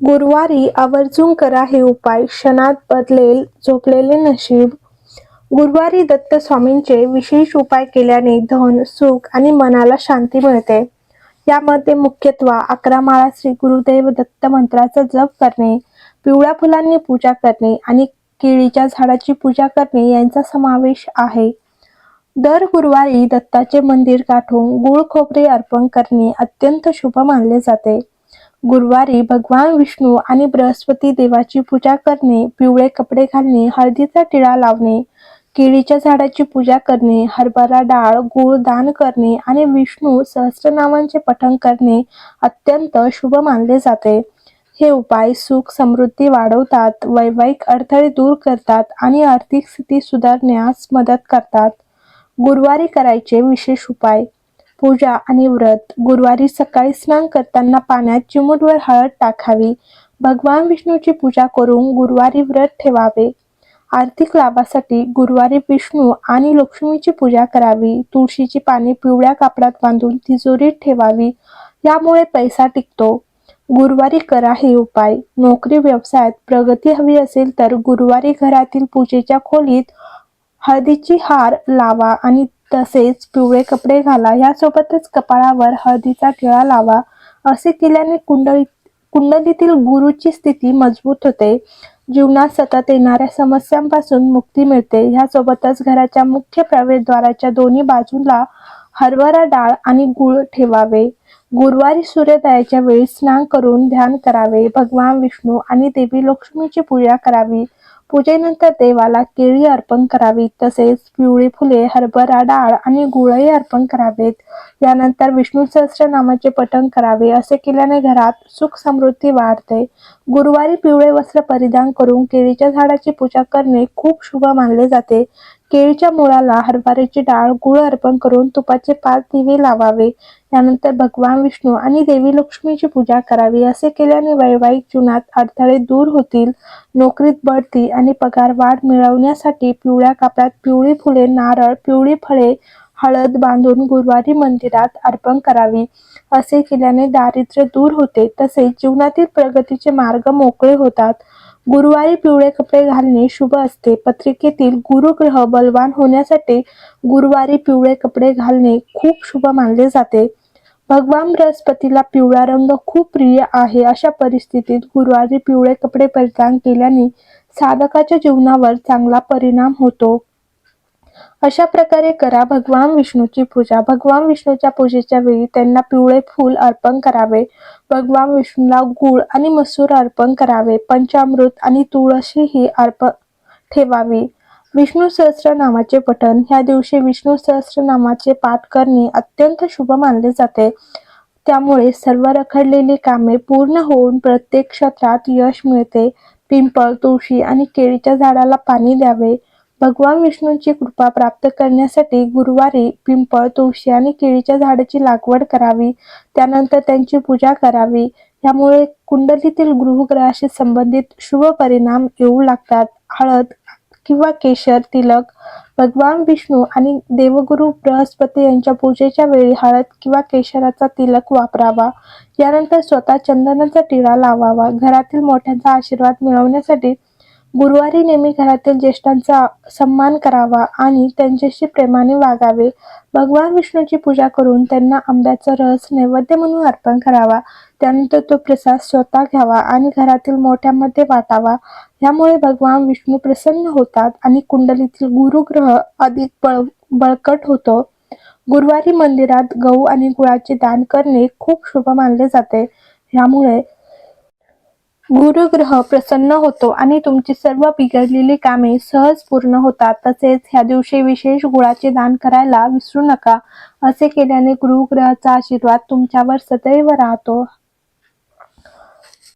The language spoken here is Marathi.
गुरुवारी आवर्जून करा हे उपाय, क्षणात बदलेल झोपलेले नशीब. गुरुवारी दत्त स्वामींचे विशेष उपाय केल्याने धन, सुख आणि मनाला शांती मिळते. यामध्ये मुख्यत्वे 11 माळा श्री गुरुदेव दत्त मंत्राचा जप करणे, पिवळ्या फुलांनी पूजा करणे आणि केळीच्या झाडाची पूजा करणे यांचा समावेश आहे. दर गुरुवारी दत्ताचे मंदिर गाठून गूळ खोबरे अर्पण करणे अत्यंत शुभ मानले जाते. गुरुवारी भगवान विष्णू आणि बृहस्पती देवाची पूजा करणे, पिवळे कपडे घालणे, हळदीचा टिळा लावणे, केळीच्या झाडाची पूजा करणे, हरभरा डाळ, गूळ दान करणे आणि विष्णू सहस्रनामांचे पठण करणे अत्यंत शुभ मानले जाते. हे उपाय सुख समृद्धी वाढवतात, वैवाहिक अडथळे दूर करतात आणि आर्थिक स्थिती सुधारण्यास मदत करतात. गुरुवारी करायचे विशेष उपाय. पूजा आणि व्रत. गुरुवारी सकाळी स्नान करताना पाण्यात चिमूटभर हळद टाकावी. भगवान विष्णूची पूजा करून गुरुवारी व्रत ठेवावे. आर्थिक लाभासाठी गुरुवारी विष्णू आणि लक्ष्मीची पूजा करावी. तुळशीची पाने पिवळ्या कापडात बांधून तिजोरीत ठेवावी. यामुळे पैसा टिकतो. गुरुवारी करा हे उपाय. नोकरी व्यवसायात प्रगती हवी असेल तर गुरुवारी घरातील पूजेच्या खोलीत हळदीची हार लावा आणि तसेच पिवळे कपडे घाला. यासोबतच कपाळावर हळदीचा टिळा लावा. असे केल्याने कुंडलीतील गुरुची स्थिती मजबूत होते. जीवनात सतत येणाऱ्या समस्यांपासून मुक्ती मिळते. यासोबतच घराच्या मुख्य प्रवेशद्वाराच्या दोन्ही बाजूला हरभरा डाळ आणि गूळ ठेवावे. गुरुवारी सूर्योदयाच्या वेळी स्नान करून ध्यान करावे. भगवान विष्णू आणि देवी लक्ष्मीची पूजा करावी. पूजेनंतर देवाला केळी अर्पण करावी. तसेच पिवळी फुले, हरभरा डाळ आणि गूळही अर्पण करावेत. यानंतर विष्णू सहस्रनामाचे पठण करावे. असे केल्याने घरात सुख समृद्धी वाढते. गुरुवारी पिवळे वस्त्र परिधान करून केळीच्या झाडाची पूजा करणे खूप शुभ मानले जाते. केळीच्या मुळाला हरभऱ्याची डाळ, गूळ अर्पण करून तुपाचे 5 दिवे लावावे. यानंतर भगवान विष्णू आणि देवी लक्ष्मीची पूजा करावी. असे केल्याने वैवाहिक जीवनात अडथळे दूर होतील. नोकरीत बढती आणि पगार वाढ मिळवण्यासाठी पिवळ्या कापडात पिवळी फुले, नारळ, पिवळी फळे, हळद बांधून गुरुवारी मंदिरात अर्पण करावी. असे केल्याने दारिद्र्य दूर होते. तसेच जीवनातील प्रगतीचे मार्ग मोकळे होतात. गुरुवारी पिवळे कपडे घालणे शुभ असते. पत्रिकेतील गुरुग्रह बलवान होण्यासाठी गुरुवारी पिवळे कपडे घालणे खूप शुभ मानले जाते. भगवान बृहस्पतीला पिवळा रंग खूप प्रिय आहे. अशा परिस्थितीत गुरुवारी पिवळे कपडे परिधान केल्याने साधकाच्या जीवनावर चांगला परिणाम होतो. अशा प्रकारे करा भगवान विष्णूची पूजा. भगवान विष्णूच्या पूजेच्या वेळी त्यांना पिवळे फूल अर्पण करावे. भगवान विष्णूला गूळ आणि मसूर अर्पण करावे. पंचामृत आणि तुळशीही अर्पण ठेवावी. विष्णू सहस्रनामाचे पठण. ह्या दिवशी विष्णू सहस्रनामाचे पाठ करणे अत्यंत शुभ मानले जाते. त्यामुळे सर्व रखडलेली कामे पूर्ण होऊन प्रत्येक क्षेत्रात यश मिळते. पिंपळ, तुळशी आणि केळीच्या झाडाला पाणी द्यावे. भगवान विष्णूंची कृपा प्राप्त करण्यासाठी गुरुवारी पिंपळ, तुळशी आणि केळीच्या झाडाची लागवड करावी. त्यानंतर त्यांची पूजा करावी. यामुळे कुंडलीतील गृहग्रहाशी संबंधित शुभ परिणाम येऊ लागतात. हळद किंवा केशर तिलक. भगवान विष्णू आणि देवगुरु बृहस्पती यांच्या पूजेच्या वेळी हळद किंवा केशराचा तिलक वापरावा. यानंतर स्वतः चंदनाचा टिळा लावावा. घरातील मोठ्यांचा आशीर्वाद मिळवण्यासाठी गुरुवारी नेहमी घरातील ज्येष्ठांचा सन्मान करावा आणि त्यांच्याशी प्रेमाने वागावे. भगवान विष्णूची पूजा करून त्यांना आंब्याचा रस नैवेद्य म्हणून अर्पण करावा. त्यानंतर तो प्रसाद स्वतः घ्यावा आणि घरातील मोठ्यांमध्ये वाटावा. यामुळे भगवान विष्णू प्रसन्न होतात आणि कुंडलीतील गुरुग्रह अधिक बळकट होतो. गुरुवारी मंदिरात गहू आणि गुळाचे दान करणे खूप शुभ मानले जाते. यामुळे गुरुग्रह प्रसन्न होतो आणि तुमची सर्व बिघडलेली कामे सहज पूर्ण होतात. तसेच ह्या दिवशी विशेष गुळाचे दान करायला विसरू नका. असे केल्याने गुरुग्रहाचा आशीर्वाद तुमच्यावर सदैव राहतो.